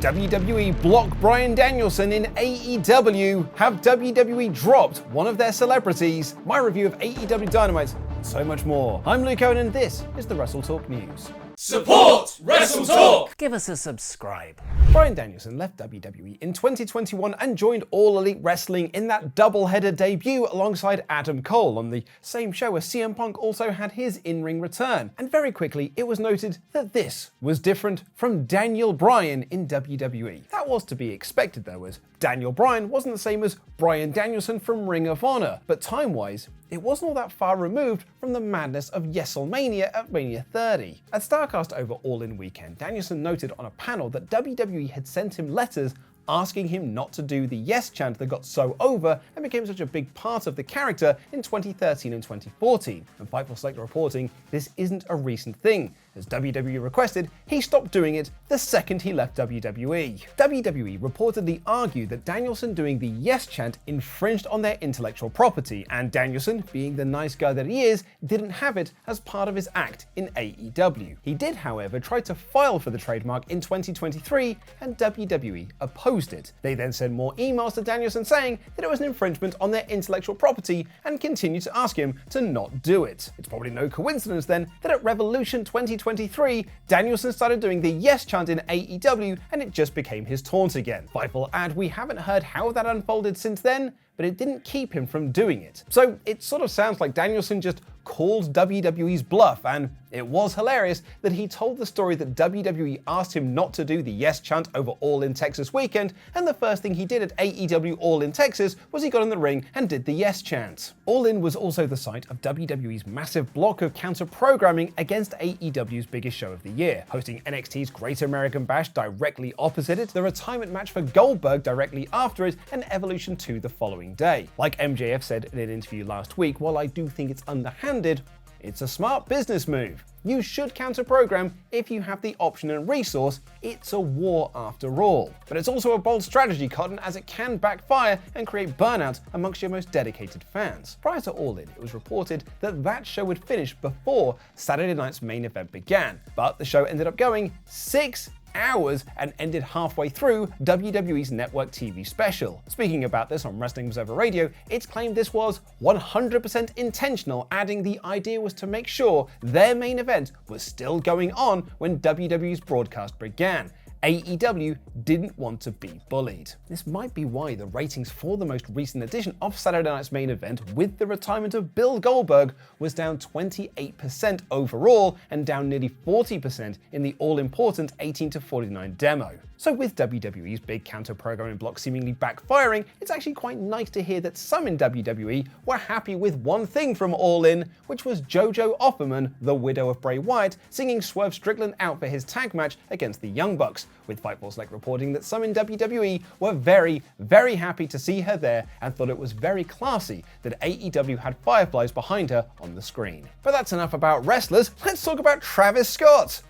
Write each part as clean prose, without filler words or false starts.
WWE block Bryan Danielson in AEW. Have WWE dropped one of their celebrities? My review of AEW Dynamite, and so much more. I'm Luke Owen and this is the WrestleTalk News. Support WrestleTalk! Give us a subscribe. Bryan Danielson left WWE in 2021 and joined All Elite Wrestling in that double-header debut alongside Adam Cole on the same show as CM Punk also had his in-ring return. And very quickly, it was noted that this was different from Daniel Bryan in WWE. That was to be expected though, as Daniel Bryan wasn't the same as Bryan Danielson from Ring of Honor, but time-wise, it wasn't all that far removed from the madness of WrestleMania at Mania 30. At Starrcast over All In Weekend, Danielson noted on a panel that WWE had sent him letters asking him not to do the yes chant that got so over and became such a big part of the character in 2013 and 2014. And Fightful Select reporting this isn't a recent thing, as WWE requested he stopped doing it the second he left WWE. WWE reportedly argued that Danielson doing the yes chant infringed on their intellectual property, and Danielson, being the nice guy that he is, didn't have it as part of his act in AEW. He did, however, try to file for the trademark in 2023, and WWE opposed it. They then sent more emails to Danielson saying that it was an infringement on their intellectual property and continued to ask him to not do it. It's probably no coincidence then that at Revolution 2023, Danielson started doing the yes chant in AEW and it just became his taunt again. Fightful add, we haven't heard how that unfolded since then, but it didn't keep him from doing it. So it sort of sounds like Danielson just called WWE's bluff, and it was hilarious that he told the story that WWE asked him not to do the yes chant over All In Texas weekend, and the first thing he did at AEW All In Texas was he got in the ring and did the yes chant. All In was also the site of WWE's massive block of counter-programming against AEW's biggest show of the year, hosting NXT's Great American Bash directly opposite it, the retirement match for Goldberg directly after it, and Evolution 2 the following day. Like MJF said in an interview last week, while I do think it's underhanded, it's a smart business move. You should counter-program if you have the option and resource. It's a war after all. But it's also a bold strategy, Cotton, as it can backfire and create burnout amongst your most dedicated fans. Prior to All In, it was reported that that show would finish before Saturday night's main event began. But the show ended up going 6 hours and ended halfway through WWE's network TV special. Speaking about this on Wrestling Observer Radio, it's claimed this was 100% intentional, adding the idea was to make sure their main event was still going on when WWE's broadcast began. AEW didn't want to be bullied. This might be why the ratings for the most recent edition of Saturday Night's main event, with the retirement of Bill Goldberg, was down 28% overall and down nearly 40% in the all-important 18 to 49 demo. So with WWE's big counter-programming block seemingly backfiring, it's actually quite nice to hear that some in WWE were happy with one thing from All In, which was JoJo Offerman, the widow of Bray Wyatt, singing Swerve Strickland out for his tag match against the Young Bucks, with Fightful Select reporting that some in WWE were very, very happy to see her there and thought it was very classy that AEW had fireflies behind her on the screen. But that's enough about wrestlers, let's talk about Travis Scott.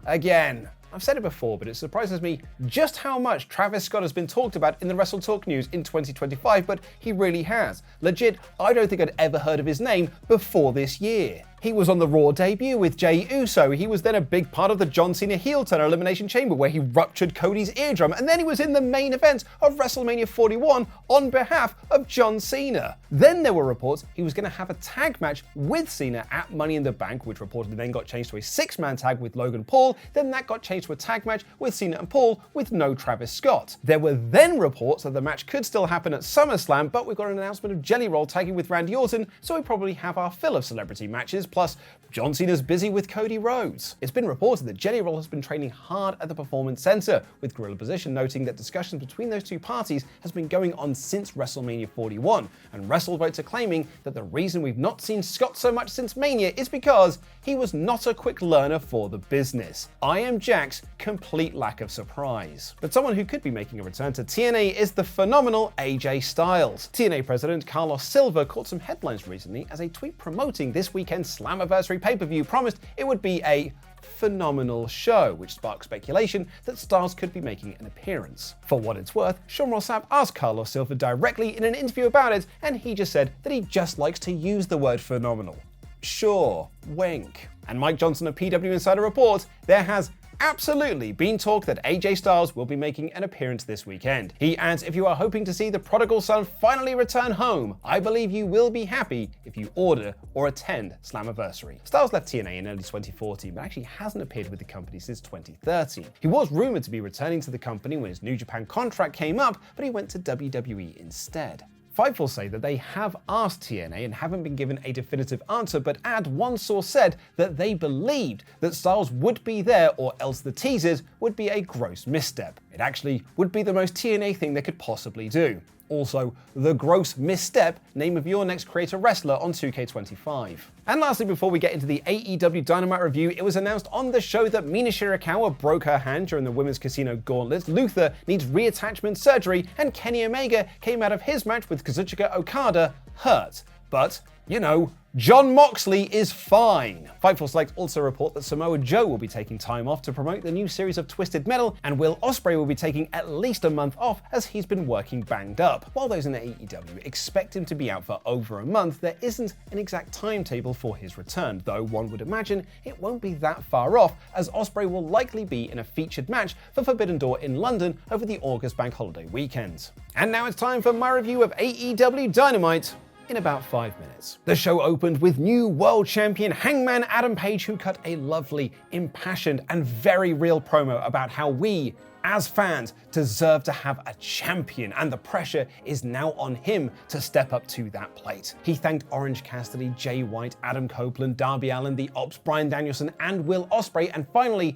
Again. I've said it before, but it surprises me just how much Travis Scott has been talked about in the WrestleTalk news in 2025, but he really has. Legit, I don't think I'd ever heard of his name before this year. He was on the Raw debut with Jey Uso. He was then a big part of the John Cena heel turn Elimination Chamber where he ruptured Cody's eardrum, and then he was in the main event of WrestleMania 41 on behalf of John Cena. Then there were reports he was going to have a tag match with Cena at Money in the Bank, which reportedly then got changed to a 6-man tag with Logan Paul. Then that got changed to a tag match with Cena and Paul with no Travis Scott. There were then reports that the match could still happen at SummerSlam, but we got an announcement of Jelly Roll tagging with Randy Orton, so we probably have our fill of celebrity matches. Plus, John Cena's busy with Cody Rhodes. It's been reported that Jelly Roll has been training hard at the Performance Center, with Gorilla Position noting that discussions between those two parties has been going on since WrestleMania 41, and WrestleVotes are claiming that the reason we've not seen Scott so much since Mania is because he was not a quick learner for the business. I am Jack's complete lack of surprise. But someone who could be making a return to TNA is the phenomenal AJ Styles. TNA president Carlos Silva caught some headlines recently as a tweet promoting this weekend's Slammiversary pay-per-view promised it would be a phenomenal show, which sparked speculation that Styles could be making an appearance. For what it's worth, Sean Ross Sapp asked Carlos Silva directly in an interview about it, and he just said that he just likes to use the word phenomenal. Sure, wink. And Mike Johnson of PW Insider reports there has absolutely been talk that AJ Styles will be making an appearance this weekend. He adds, if you are hoping to see the prodigal son finally return home, I believe you will be happy if you order or attend Slammiversary. Styles left TNA in early 2014, but actually hasn't appeared with the company since 2013. He was rumored to be returning to the company when his New Japan contract came up, but he went to WWE instead. Fightful say that they have asked TNA and haven't been given a definitive answer, but one source said that they believed that Styles would be there or else the teasers would be a gross misstep. It actually would be the most TNA thing they could possibly do. Also, the gross misstep, name of your next creator wrestler on 2K25. And lastly, before we get into the AEW Dynamite review, it was announced on the show that Mina Shirakawa broke her hand during the Women's Casino Gauntlet, Luther needs reattachment surgery, and Kenny Omega came out of his match with Kazuchika Okada hurt. But, you know, Jon Moxley is fine. Fightful Select also report that Samoa Joe will be taking time off to promote the new series of Twisted Metal, and Will Ospreay will be taking at least a month off as he's been working banged up. While those in AEW expect him to be out for over a month, there isn't an exact timetable for his return, though one would imagine it won't be that far off, as Ospreay will likely be in a featured match for Forbidden Door in London over the August bank holiday weekend. And now it's time for my review of AEW Dynamite in about 5 minutes. The show opened with new world champion Hangman Adam Page, who cut a lovely, impassioned, and very real promo about how we, as fans, deserve to have a champion, and the pressure is now on him to step up to that plate. He thanked Orange Cassidy, Jay White, Adam Copeland, Darby Allin, The Ops, Bryan Danielson, and Will Ospreay, and finally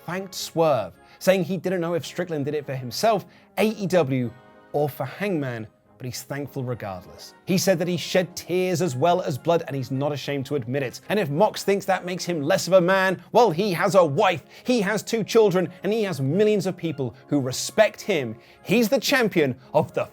thanked Swerve, saying he didn't know if Strickland did it for himself, AEW, or for Hangman, but he's thankful regardless. He said that he shed tears as well as blood, and he's not ashamed to admit it. And if Mox thinks that makes him less of a man, well, he has a wife, he has 2 children, and he has millions of people who respect him. He's the champion of the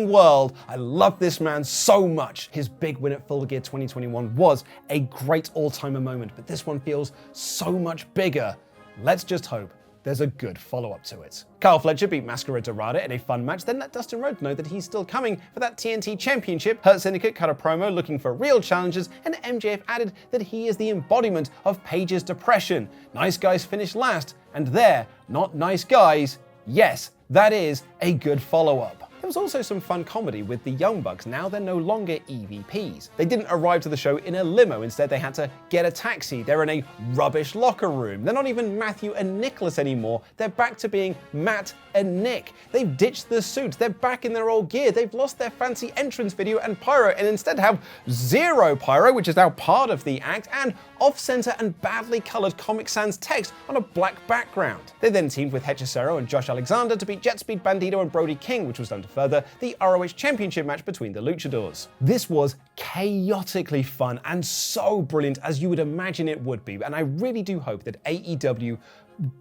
world. I love this man so much. His big win at Full Gear 2021 was a great all-timer moment, but this one feels so much bigger. Let's just hope there's a good follow-up to it. Kyle Fletcher beat Mascara Dorada in a fun match, then let Dustin Rhodes know that he's still coming for that TNT Championship. Hurt Syndicate cut a promo looking for real challenges, and MJF added that he is the embodiment of Page's depression. Nice guys finished last, and they're not nice guys. Yes, that is a good follow-up. There was also some fun comedy with the Young Bucks. Now they're no longer EVPs. They didn't arrive to the show in a limo. Instead, they had to get a taxi. They're in a rubbish locker room. They're not even Matthew and Nicholas anymore. They're back to being Matt and Nick. They've ditched the suits. They're back in their old gear. They've lost their fancy entrance video and pyro, and instead have zero pyro, which is now part of the act, and off-center and badly colored Comic Sans text on a black background. They then teamed with Hechicero and Josh Alexander to beat Jet Speed Bandito and Brody King, which was done to further the ROH Championship match between the Luchadors. This was chaotically fun and so brilliant as you would imagine it would be, and I really do hope that AEW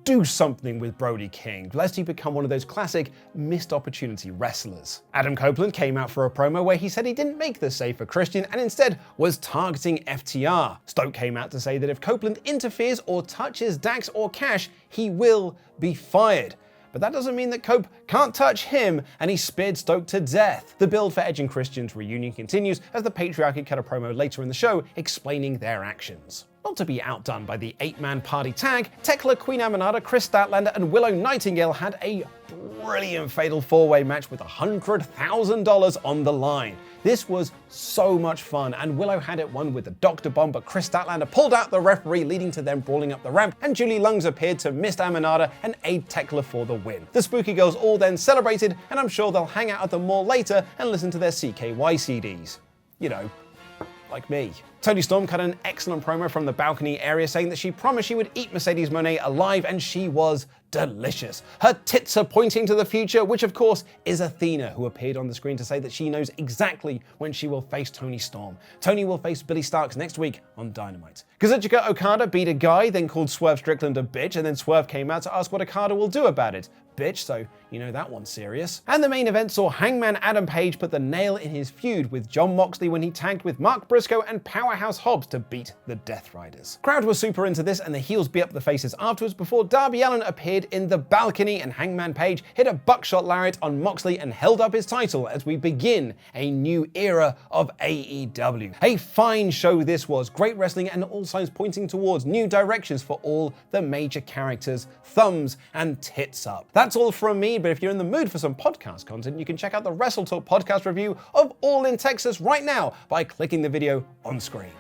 do something with Brody King, lest he become one of those classic missed opportunity wrestlers. Adam Copeland came out for a promo where he said he didn't make the save for Christian and instead was targeting FTR. Stoke came out to say that if Copeland interferes or touches Dax or Cash, he will be fired. But that doesn't mean that Cope can't touch him, and he speared Stoke to death. The build for Edge and Christian's reunion continues as the Patriarchy cut a promo later in the show explaining their actions. Not to be outdone by the 8-man party tag, Tekla, Queen Aminata, Chris Statlander, and Willow Nightingale had a brilliant fatal 4-way match with $100,000 on the line. This was so much fun, and Willow had it won with the Dr. Bomb, but Chris Statlander pulled out the referee, leading to them brawling up the ramp, and Julie Lungs appeared to miss Aminata and aid Tekla for the win. The Spooky Girls all then celebrated, and I'm sure they'll hang out at the mall later and listen to their CKY CDs. You know, like me. Toni Storm cut an excellent promo from the balcony area saying that she promised she would eat Mercedes Moné alive, and she was delicious. Her tits are pointing to the future, which of course is Athena, who appeared on the screen to say that she knows exactly when she will face Toni Storm. Toni will face Billy Starks next week on Dynamite. Kazuchika Okada beat a guy, then called Swerve Strickland a bitch, and then Swerve came out to ask what Okada will do about it. bitch, so you know that one's serious. And the main event saw Hangman Adam Page put the nail in his feud with Jon Moxley when he tagged with Mark Briscoe and Powerhouse Hobbs to beat the Death Riders. Crowd was super into this, and the heels beat up the faces afterwards before Darby Allin appeared in the balcony and Hangman Page hit a buckshot lariat on Moxley and held up his title as we begin a new era of AEW. A fine show this was, great wrestling and all signs pointing towards new directions for all the major characters. Thumbs and tits up. That's all from me, but if you're in the mood for some podcast content, you can check out the WrestleTalk podcast review of All in Texas right now by clicking the video on screen.